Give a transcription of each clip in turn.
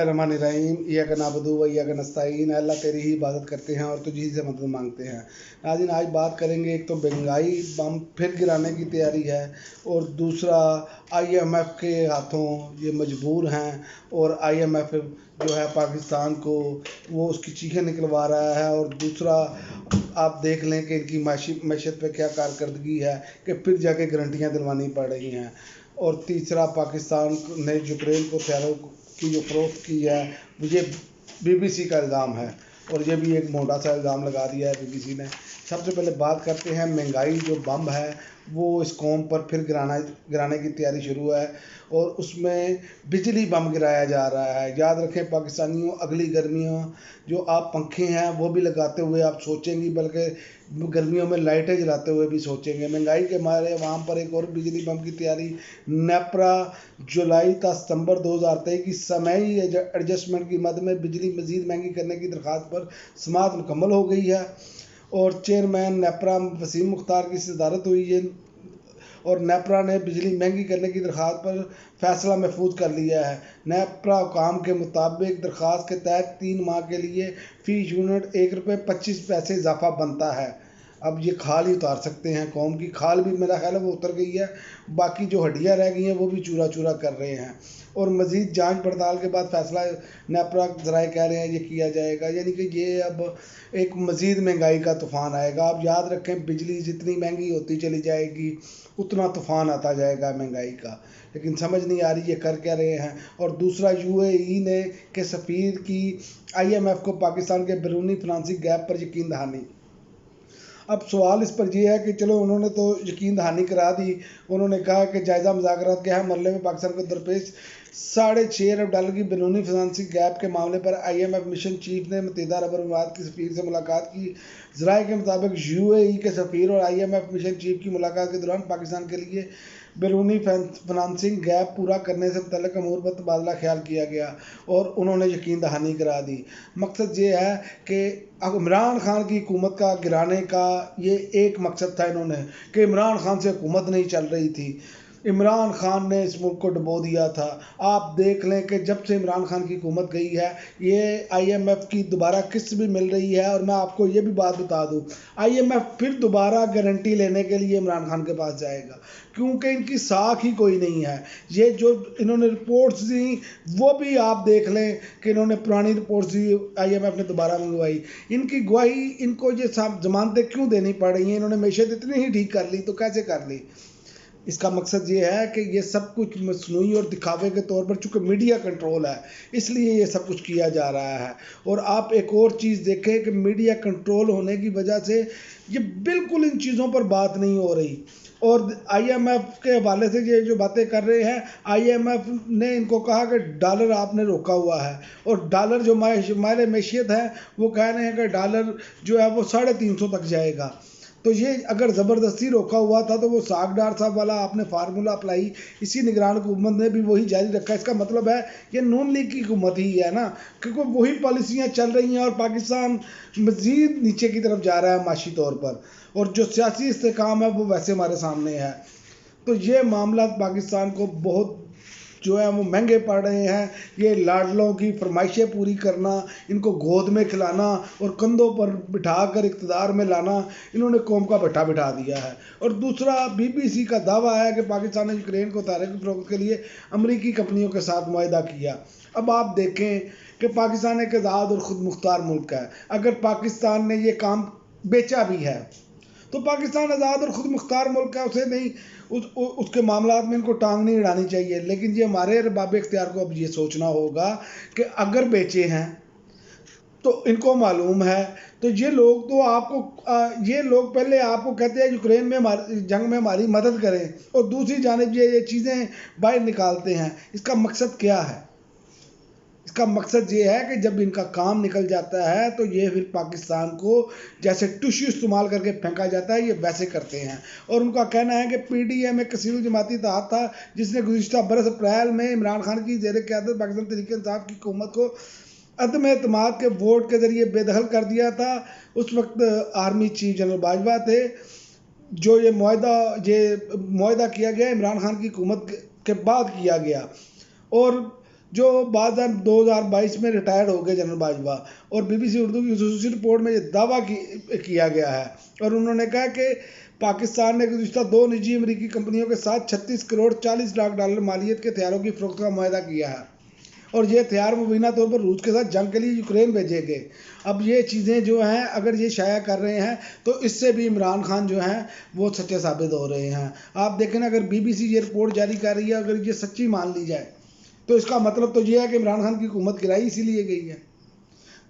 बिस्मिल्लाहिर्रहमानिर्रहीम इय्याक नअबुदु व इय्याक नस्तईन। अल्लाह तेरी ही इबादत करते हैं और तुझी से मदद मांगते हैं। नाज़रीन, आज बात करेंगे, एक तो महंगाई बम फिर गिराने की तैयारी है और दूसरा IMF के हाथों ये मजबूर हैं और IMF जो है पाकिस्तान को वो उसकी चीखें निकलवा रहा है। और दूसरा आप देख लें कि इनकी मैशत पे क्या कारकर्दगी है कि फिर जाके गारंटियाँ दिलवानी पड़ रही हैं। और तीसरा, पाकिस्तान ने यूक्रेन को हथियारों की जो फरोख्त की है ये BBC का इल्ज़ाम है और ये भी एक मोटा सा इल्ज़ाम लगा दिया है BBC ने। सबसे पहले बात करते हैं, महंगाई जो बम है वो इस कौम पर फिर गिराने की तैयारी शुरू है और उसमें बिजली बम गिराया जा रहा है। याद रखें पाकिस्तानियों, अगली गर्मियों जो आप पंखे हैं वो भी लगाते हुए आप सोचेंगी, बल्कि गर्मियों में लाइटें जलाते हुए भी सोचेंगे। महंगाई के मारे वहाँ पर एक और बिजली बम की तैयारी। नेपरा जुलाई ता सितंबर 2023 की समयी एडजस्टमेंट की मद में बिजली मज़ीद महंगी करने की दरख्वास्त पर समाअत मुकम्मल हो गई है और चेयरमैन नेपरा वसीम मुख्तार की सदारत हुई है और नेपरा ने बिजली महंगी करने की दरख्वास्त पर फैसला महफूज कर लिया है। नेपरा हुकाम के मुताबिक दरख्वास्त के तहत 3 माह के लिए फ़ी यूनिट ₹1.25 इजाफा बनता है। अब ये खाल ही उतार सकते हैं, कौम की खाल भी मेरा ख्याल है वो उतर गई है, बाकी जो हड्डियाँ रह गई हैं वो भी चूरा चूरा कर रहे हैं। और मज़ीद जांच पड़ताल के बाद फैसला नेपरा ज़राए कह रहे हैं ये किया जाएगा, यानी कि ये अब एक मज़ीद महंगाई का तूफ़ान आएगा। आप याद रखें, बिजली जितनी महंगी होती चली जाएगी उतना तूफ़ान आता जाएगा महंगाई का, लेकिन समझ नहीं आ रही ये कर क्या रहे हैं। और दूसरा, UAE ने के सफ़ीर की IMF को पाकिस्तान के बैरूनी फाइनेंसिंग गैप पर यकीन दहानी। अब सवाल इस पर यह है कि चलो उन्होंने तो यकीन दहानी करा दी, उन्होंने कहा कि जायज़ा मुज़ाकरात के अहम मरहले में पाकिस्तान को दरपेश $6.5 अरब की बैरूनी फाइनेंसिंग गैप के मामले पर IMF मिशन चीफ ने मुत्तहिदा अरब अमारात के सफ़ीर से मुलाकात की। ज़राए के मुताबिक UAE के सफ़ीर और IMF मिशन चीफ की मुलाकात के दौरान पाकिस्तान के लिए बैरूनी फाइनेंसिंग गैप पूरा करने से मुतल्लिक़ अमूर पर तबादला ख्याल किया गया और उन्होंने यकीन दहानी करा दी। मकसद ये है कि इमरान खान की हुकूमत का गिराने का ये एक मकसद था इन्होंने, कि इमरान खान से हुकूमत नहीं चल रही थी, इमरान खान ने इस मुल्क को डुबो दिया था। आप देख लें कि जब से इमरान खान की हुकूमत गई है ये IMF की दोबारा किस्त भी मिल रही है। और मैं आपको ये भी बात बता दूं, IMF फिर दोबारा गारंटी लेने के लिए इमरान खान के पास जाएगा, क्योंकि इनकी साख ही कोई नहीं है। ये जो इन्होंने रिपोर्ट्स दी वो भी आप देख लें कि इन्होंने पुरानी रिपोर्ट्स दी, IMF ने दोबारा मंगवाई। इनकी गवाही, इनको ये जमानतें क्यों देनी पड़ रही हैं? इन्होंने मैशत इतनी ही ठीक कर ली तो कैसे कर ली? इसका मकसद ये है कि ये सब कुछ मसनूई और दिखावे के तौर पर, चूँकि मीडिया कंट्रोल है इसलिए ये सब कुछ किया जा रहा है। और आप एक और चीज़ देखें कि मीडिया कंट्रोल होने की वजह से ये बिल्कुल इन चीज़ों पर बात नहीं हो रही। और IMF के हवाले से ये जो बातें कर रहे हैं, IMF ने इनको कहा कि डॉलर आपने रोका हुआ है और डॉलर जो हमारे मैशियत है वो कह रहे हैं कि डॉलर जो है वो 350 तक जाएगा। तो ये अगर ज़बरदस्ती रोका हुआ था तो वो सागडार साहब वाला आपने फार्मूला अप्लाई इसी निगरान हुकूमत ने भी वही जारी रखा। इसका मतलब है ये नून लीग की हुकूमत ही है ना, क्योंकि वही पॉलिसियाँ चल रही हैं और पाकिस्तान मज़ीद नीचे की तरफ जा रहा है माशी तौर पर, और जो सियासी इस्तेकाम है वो वैसे हमारे सामने है। तो ये मामला पाकिस्तान को बहुत जो है वो महंगे पड़ रहे हैं। ये लाडलों की फरमाइशें पूरी करना, इनको गोद में खिलाना और कंधों पर बिठाकर इक़्तिदार में लाना, इन्होंने कौम का भट्ठा बिठा दिया है। और दूसरा, BBC का दावा है कि पाकिस्तान ने यूक्रेन को हथियारों की फरोख्त के लिए अमरीकी कंपनियों के साथ मुआहदा किया। अब आप देखें कि पाकिस्तान एक आज़ाद और ख़ुद मुख्तार मुल्क है। अगर पाकिस्तान ने ये काम बेचा भी है तो पाकिस्तान आज़ाद और ख़ुद मुख्तार मुल्क है, उसे नहीं उसके मामलात में इनको टांग नहीं अड़ानी चाहिए। लेकिन ये हमारे अरबाब इख्तियार को अब ये सोचना होगा कि अगर बेचे हैं तो इनको मालूम है, तो ये लोग तो आपको ये लोग पहले आपको कहते हैं यूक्रेन में जंग में हमारी मदद करें और दूसरी जानिब ये चीज़ें बाहर निकालते हैं। इसका मकसद क्या है? इसका मकसद ये है कि जब इनका काम निकल जाता है तो ये फिर पाकिस्तान को जैसे टिश्यू इस्तेमाल करके फेंका जाता है ये वैसे करते हैं। और उनका कहना है कि PDM एक कसीर जमाती इत्तेहाद था जिसने गुज़िश्ता बरस अप्रैल में इमरान खान की ज़ेर क़यादत पाकिस्तान तहरीक इंसाफ की हुकूमत को अदम एतमाद के वोट के ज़रिए बेदखल कर दिया था। उस वक्त आर्मी चीफ जनरल बाजवा थे। जो ये मुआहदा किया गया इमरान खान की हुकूमत के बाद किया गया और जो बाद 2022 में रिटायर्ड हो गए जनरल बाजवा, और BBC उर्दू की खसूसी रिपोर्ट में ये दावा किया गया है, और उन्होंने कहा कि पाकिस्तान ने गुज़िश्ता 2 निजी अमेरिकी कंपनियों के साथ 36 करोड़ 40 लाख डॉलर मालियत के हथियारों की फ़रोख्त का मुआहदा किया है, और ये हथियार मुबीना तौर पर रूस के साथ जंग के लिए यूक्रेन भेजे गए। अब ये चीज़ें जो हैं अगर ये शाया कर रहे हैं तो इससे भी इमरान खान जो हैं वो सच्चे साबित हो रहे हैं। आप देखें ना, अगर BBC ये रिपोर्ट जारी कर रही है, अगर ये सच्ची मान ली जाए तो इसका मतलब तो ये है कि इमरान खान की हुकूमत गिराई इसीलिए गई है।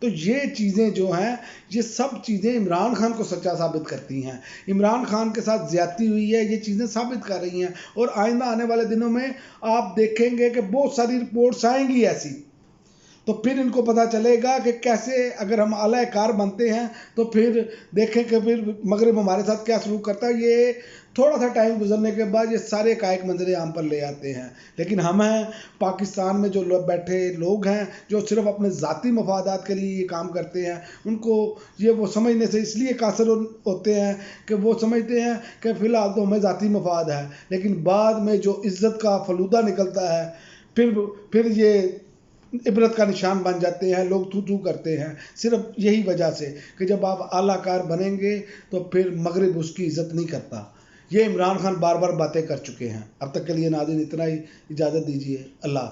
तो ये चीज़ें जो हैं, ये सब चीज़ें इमरान खान को सच्चा साबित करती हैं। इमरान खान के साथ ज़्यादती हुई है, ये चीज़ें साबित कर रही हैं, और आइंदा आने वाले दिनों में आप देखेंगे कि बहुत सारी रिपोर्ट्स आएंगी ऐसी, तो फिर इनको पता चलेगा कि कैसे अगर हम आला कार बनते हैं तो फिर देखें कि फिर मगरब हमारे साथ क्या सलूक करता है। ये थोड़ा सा टाइम गुजरने के बाद ये सारे कायक मंजर आम पर ले आते हैं, लेकिन हम हैं पाकिस्तान में जो बैठे लोग हैं जो सिर्फ अपने ज़ाती मफादात के लिए ये काम करते हैं, उनको ये वो समझने से इसलिए कासर होते हैं कि वो समझते हैं कि फ़िलहाल तो हमें ज़ाती मफाद है, लेकिन बाद में जो इज़्ज़त का फलूदा निकलता है फिर ये इबरत का निशान बन जाते हैं, लोग थू थू करते हैं, सिर्फ यही वजह से कि जब आप आलाकार बनेंगे तो फिर मगरिब उसकी इज़्ज़त नहीं करता। ये इमरान खान बार बार बातें कर चुके हैं। अब तक के लिए नाज़रीन इतना ही, इजाज़त दीजिए। अल्लाह।